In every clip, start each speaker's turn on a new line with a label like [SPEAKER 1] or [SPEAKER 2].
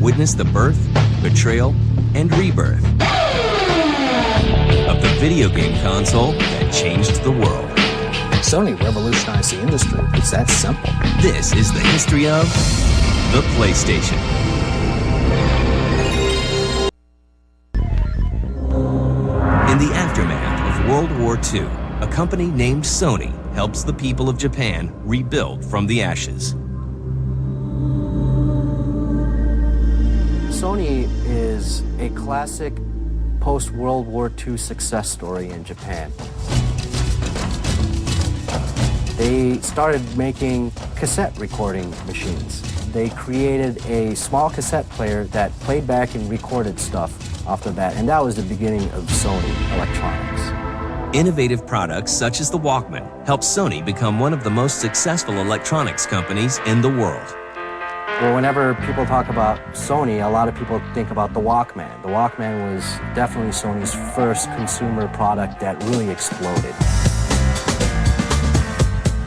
[SPEAKER 1] witnessed the birth, betrayal, and rebirth of the video game console that changed the world.
[SPEAKER 2] Sony revolutionized the industry. It's that simple.
[SPEAKER 1] This is the history of the PlayStation. In the aftermath of World War II, a company named Sony helps the people of Japan rebuild from the ashes.
[SPEAKER 2] Sony is a classic post-World War II success story in Japan. They started making cassette recording machines. They created a small cassette player that played back and recorded stuff off the bat, and that was the beginning of Sony Electronics.
[SPEAKER 1] Innovative products such as the Walkman helped Sony become one of the most successful electronics companies in the world.
[SPEAKER 2] Well, whenever people talk about Sony, a lot of people think about the Walkman. The Walkman was definitely Sony's first consumer product that really exploded.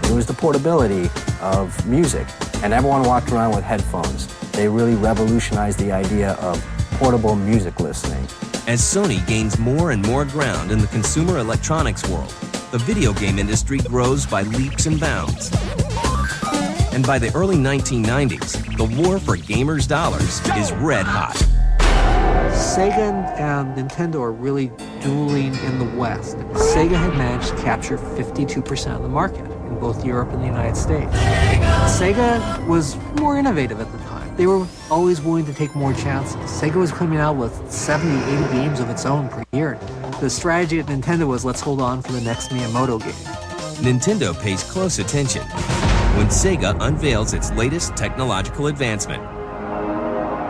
[SPEAKER 2] It was the portability of music, and everyone walked around with headphones. They really revolutionized the idea of portable music listening.
[SPEAKER 1] As Sony gains more and more ground in the consumer electronics world, the video game industry grows by leaps and bounds. And by the early 1990s, the war for gamers' dollars is red hot.
[SPEAKER 3] Sega and Nintendo are really dueling in the West. Sega had managed to capture 52% of the market in both Europe and the United States. Sega was more innovative at the time. They were always willing to take more chances. Sega was coming out with 70, 80 games of its own per year. The strategy at Nintendo was, let's hold on for the next Miyamoto game.
[SPEAKER 1] Nintendo pays close attention when Sega unveils its latest technological advancement.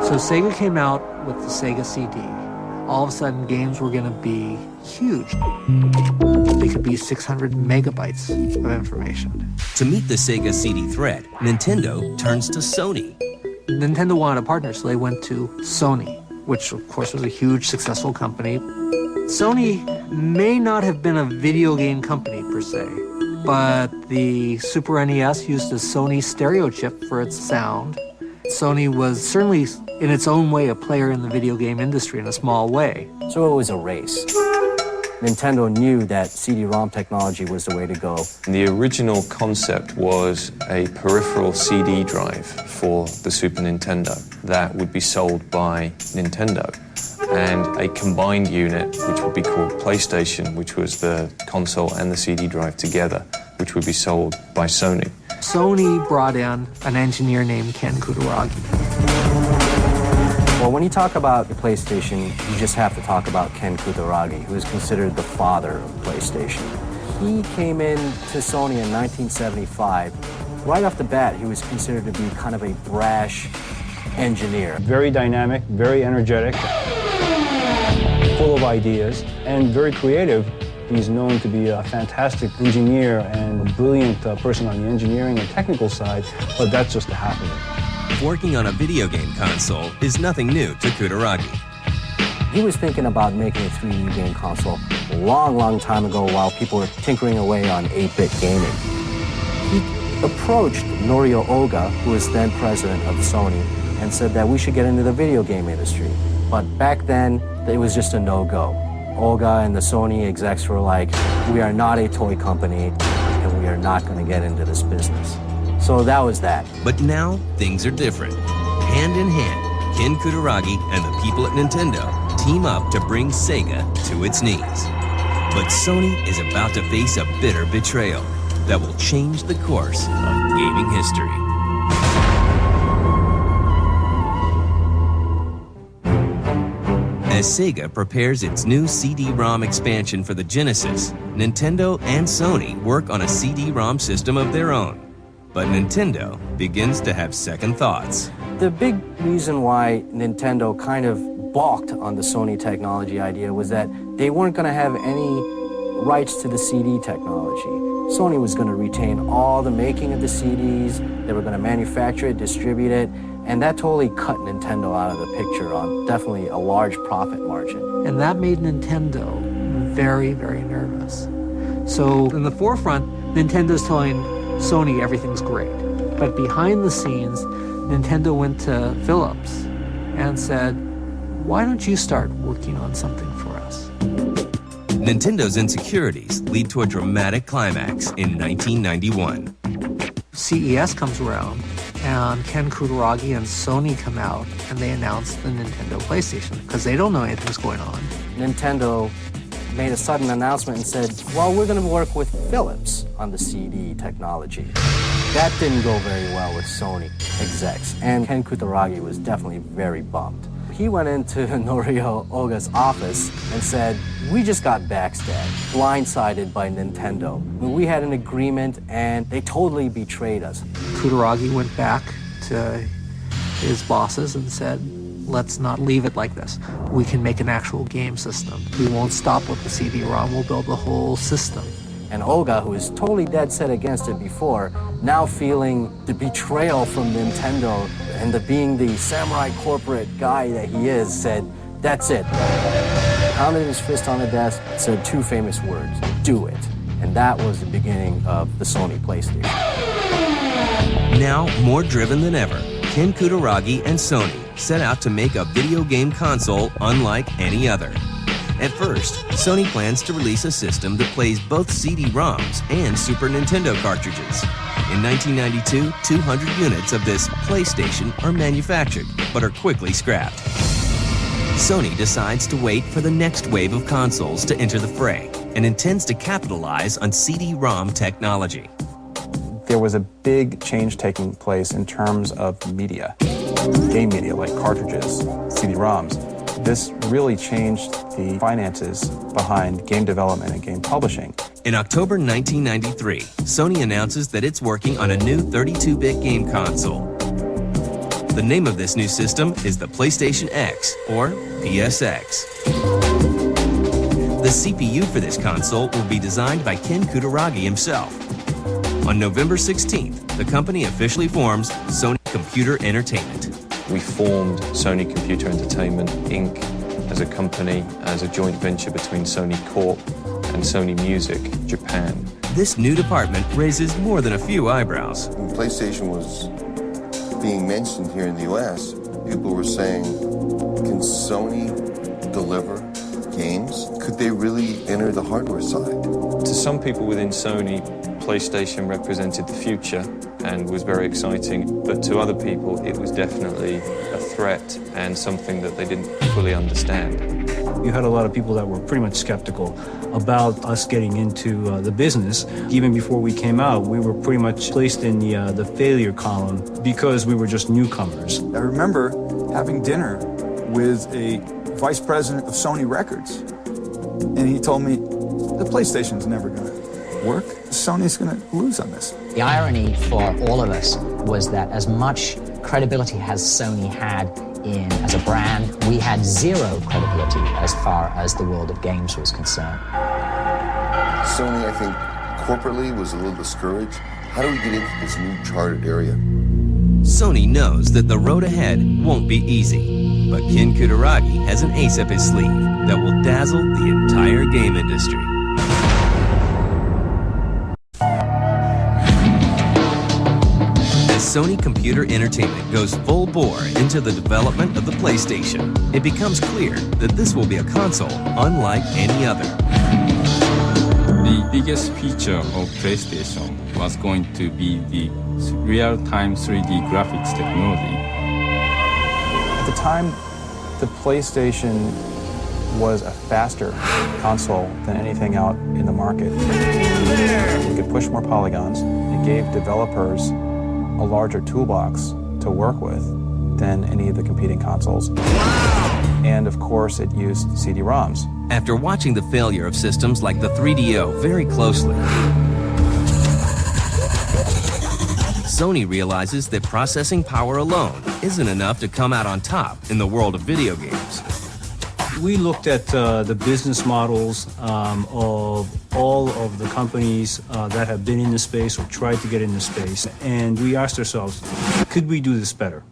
[SPEAKER 3] So Sega came out with the Sega CD. All of a sudden, games were going to be huge. They could be 600 megabytes of information.
[SPEAKER 1] To meet the Sega CD threat, Nintendo turns to Sony.
[SPEAKER 3] Nintendo wanted a partner, so they went to Sony, which of course was a huge, successful company. Sony may not have been a video game company per se, but the Super NES used a Sony stereo chip for its sound. Sony was certainly, in its own way, a player in the video game industry in a small way.
[SPEAKER 2] So it was a race. Nintendo knew that CD-ROM technology was the way to go.
[SPEAKER 4] The original concept was a peripheral CD drive for the Super Nintendo that would be sold by Nintendo, and a combined unit which would be called PlayStation, which was the console and the CD drive together, which would be sold by Sony.
[SPEAKER 3] Sony brought in an engineer named Ken Kutaragi.
[SPEAKER 2] Well, when you talk about the PlayStation, you just have to talk about Ken Kutaragi, who is considered the father of PlayStation. He came in to Sony in 1975. Right off the bat, he was considered to be kind of a brash engineer.
[SPEAKER 5] Very dynamic, very energetic, full of ideas, and very creative. He's known to be a fantastic engineer and a brilliant person on the engineering and technical side, but that's just a happening.
[SPEAKER 1] Working on a video game console is nothing new to Kutaragi.
[SPEAKER 2] He was thinking about making a 3D game console a long, long time ago while people were tinkering away on 8-bit gaming. He approached Norio Oga, who was then president of Sony, and said that we should get into the video game industry. But back then, it was just a no-go. Oga and the Sony execs were like, we are not a toy company, and we are not going to get into this business. So that was that.
[SPEAKER 1] But now, things are different. Hand in hand, Ken Kutaragi and the people at Nintendo team up to bring Sega to its knees. But Sony is about to face a bitter betrayal that will change the course of gaming history. As Sega prepares its new CD-ROM expansion for the Genesis, Nintendo and Sony work on a CD-ROM system of their own. But Nintendo begins to have second thoughts.
[SPEAKER 2] The big reason why Nintendo kind of balked on the Sony technology idea was that they weren't going to have any rights to the CD technology. Sony was going to retain all the making of the CDs, they were going to manufacture it, distribute it, and that totally cut Nintendo out of the picture on definitely a large profit margin.
[SPEAKER 3] And that made Nintendo very, very nervous. So in the forefront, Nintendo's telling Sony everything's great. But behind the scenes, Nintendo went to Philips and said, why don't you start working on something for us?
[SPEAKER 1] Nintendo's insecurities lead to a dramatic climax in 1991.
[SPEAKER 3] CES comes around, and Ken Kutaragi and Sony come out, and they announce the Nintendo PlayStation, because they don't know anything's going on.
[SPEAKER 2] Nintendo made a sudden announcement and said, well, we're going to work with Philips on the CD technology. That didn't go very well with Sony execs, and Ken Kutaragi was definitely very bummed. He went into Norio Oga's office and said, we just got backstabbed, blindsided by Nintendo. We had an agreement and they totally betrayed us.
[SPEAKER 3] Kutaragi went back to his bosses and said, let's not leave it like this. We can make an actual game system. We won't stop with the CD-ROM, we'll build the whole system.
[SPEAKER 2] And Oga, who was totally dead set against it before, now feeling the betrayal from Nintendo and being the samurai corporate guy that he is, said, that's it. Pounded his fist on the desk, said two famous words, do it. And that was the beginning of the Sony PlayStation.
[SPEAKER 1] Now, more driven than ever, Ken Kutaragi and Sony set out to make a video game console unlike any other. At first, Sony plans to release a system that plays both CD-ROMs and Super Nintendo cartridges. In 1992, 200 units of this PlayStation are manufactured, but are quickly scrapped. Sony decides to wait for the next wave of consoles to enter the fray and intends to capitalize on CD-ROM technology.
[SPEAKER 6] There was a big change taking place in terms of media, game media like cartridges, CD-ROMs. This really changed the finances behind game development and game publishing.
[SPEAKER 1] In October 1993, Sony announces that it's working on a new 32-bit game console. The name of this new system is the PlayStation X, or PSX. The CPU for this console will be designed by Ken Kutaragi himself. On November 16th, the company officially forms Sony Computer Entertainment.
[SPEAKER 4] We formed Sony Computer Entertainment, Inc. as a company, as a joint venture between Sony Corp and Sony Music Japan.
[SPEAKER 1] This new department raises more than a few eyebrows.
[SPEAKER 7] When PlayStation was being mentioned here in the US, people were saying, can Sony deliver games? Could they really enter the hardware side?
[SPEAKER 4] To some people within Sony, PlayStation represented the future and was very exciting, but to other people it was definitely a threat and something that they didn't fully understand.
[SPEAKER 5] You had a lot of people that were pretty much skeptical about us getting into the business. Even before we came out, we were pretty much placed in the failure column because we were just newcomers.
[SPEAKER 8] I remember having dinner with a vice president of Sony Records, and he told me, the PlayStation's never going to work. Sony's going to lose on this.
[SPEAKER 9] The irony for all of us was that as much credibility as Sony had as a brand, we had zero credibility as far as the world of games was concerned.
[SPEAKER 7] Sony, I think, corporately was a little discouraged. How do we get into this new charted area?
[SPEAKER 1] Sony knows that the road ahead won't be easy, but Ken Kutaragi has an ace up his sleeve that will dazzle the entire game industry. As Sony Computer Entertainment goes full bore into the development of the PlayStation, it becomes clear that this will be a console unlike any other.
[SPEAKER 10] The biggest feature of PlayStation was going to be the real-time 3D graphics technology.
[SPEAKER 6] At the time, the PlayStation was a faster console than anything out in the market. It could push more polygons. It gave developers a larger toolbox to work with than any of the competing consoles. And of course, it used CD-ROMs.
[SPEAKER 1] After watching the failure of systems like the 3DO very closely, Sony realizes that processing power alone isn't enough to come out on top in the world of video games.
[SPEAKER 5] We looked at the business models of all of the companies that have been in the space or tried to get in the space, and we asked ourselves, could we do this better?